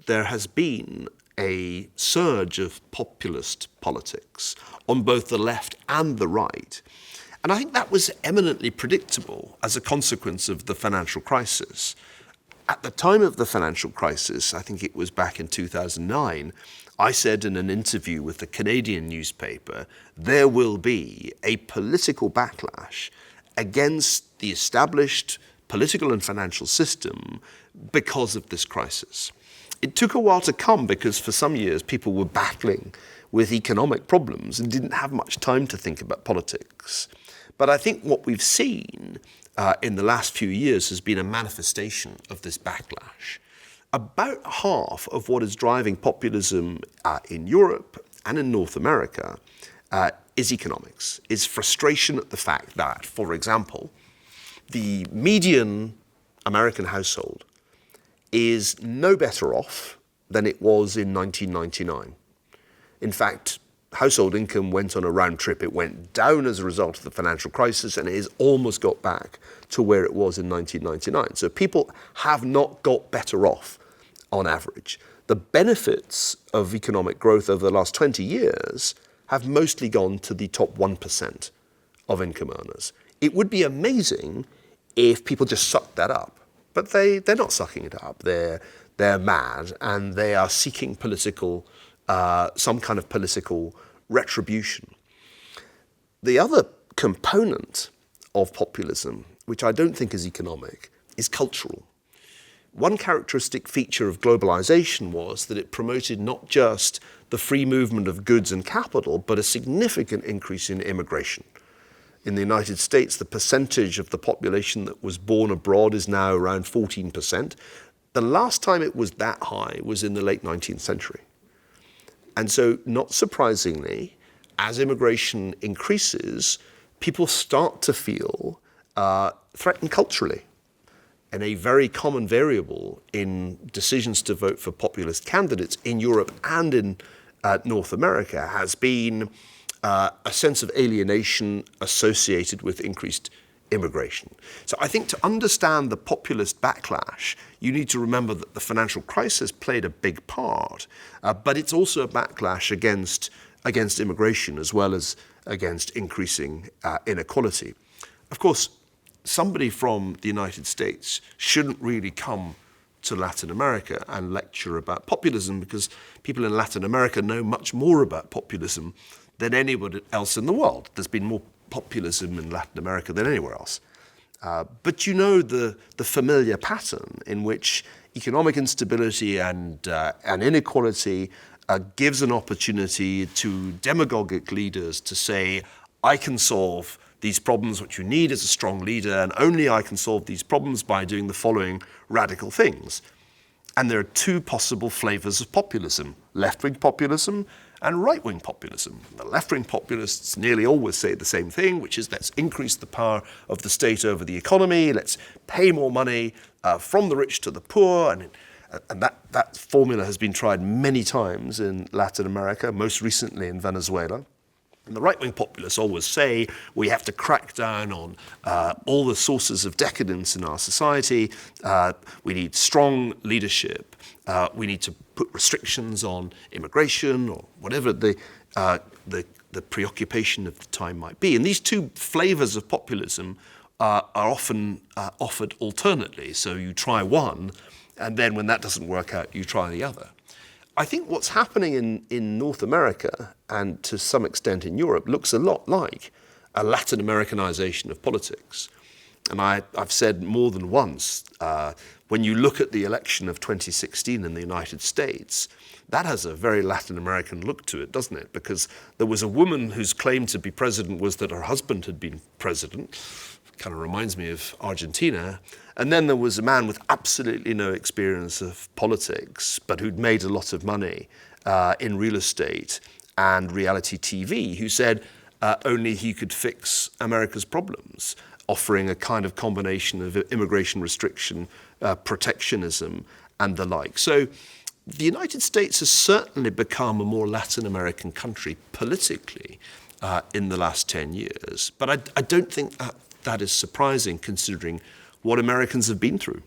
that there has been a surge of populist politics on both the left and the right. And I think that was eminently predictable as a consequence of the financial crisis. At the time of the financial crisis, I think it was back in 2009, I said in an interview with the Canadian newspaper, there will be a political backlash against the established political and financial system because of this crisis. It took a while to come because for some years people were battling with economic problems and didn't have much time to think about politics. But I think what we've seen in the last few years has been a manifestation of this backlash. About half of what is driving populism in Europe and in North America is economics, is frustration at the fact that, for example, the median American household is no better off than it was in 1999. In fact, household income went on a round trip. It went down as a result of the financial crisis, and it has almost got back to where it was in 1999. So people have not got better off on average. The benefits of economic growth over the last 20 years have mostly gone to the top 1% of income earners. It would be amazing if people just sucked that up, but they're not sucking it up. They're mad, and they are seeking political, some kind of political retribution. The other component of populism, which I don't think is economic, is cultural. One characteristic feature of globalization was that it promoted not just the free movement of goods and capital, but a significant increase in immigration. In the United States, the percentage of the population that was born abroad is now around 14%. The last time it was that high was in the late 19th century. And so, not surprisingly, as immigration increases, people start to feel threatened culturally. And a very common variable in decisions to vote for populist candidates in Europe and in North America has been a sense of alienation associated with increased immigration. So I think to understand the populist backlash, you need to remember that the financial crisis played a big part, but it's also a backlash against immigration as well as against increasing inequality. Of course, somebody from the United States shouldn't really come to Latin America and lecture about populism, because people in Latin America know much more about populism than anybody else in the world. There's been more populism in Latin America than anywhere else. But you know the familiar pattern in which economic instability and inequality gives an opportunity to demagogic leaders to say, I can solve these problems. What you need is a strong leader, and only I can solve these problems by doing the following radical things. And there are two possible flavors of populism: left-wing populism and right-wing populism. The left-wing populists nearly always say the same thing, which is let's increase the power of the state over the economy, let's pay more money from the rich to the poor, and that formula has been tried many times in Latin America, most recently in Venezuela. And the right-wing populists always say we have to crack down on all the sources of decadence in our society. We need strong leadership. We need to put restrictions on immigration or whatever the preoccupation of the time might be. And these two flavors of populism are often offered alternately. So you try one, and then when that doesn't work out, you try the other. I think what's happening in North America and to some extent in Europe looks a lot like a Latin Americanization of politics. And I've said more than once, when you look at the election of 2016 in the United States, that has a very Latin American look to it, doesn't it? Because there was a woman whose claim to be president was that her husband had been president. Kind of reminds me of Argentina. And then there was a man with absolutely no experience of politics, but who'd made a lot of money in real estate and reality TV, who said only he could fix America's problems, offering a kind of combination of immigration restriction, protectionism, and the like. So the United States has certainly become a more Latin American country politically in the last 10 years. But I don't think that is surprising, considering what Americans have been through.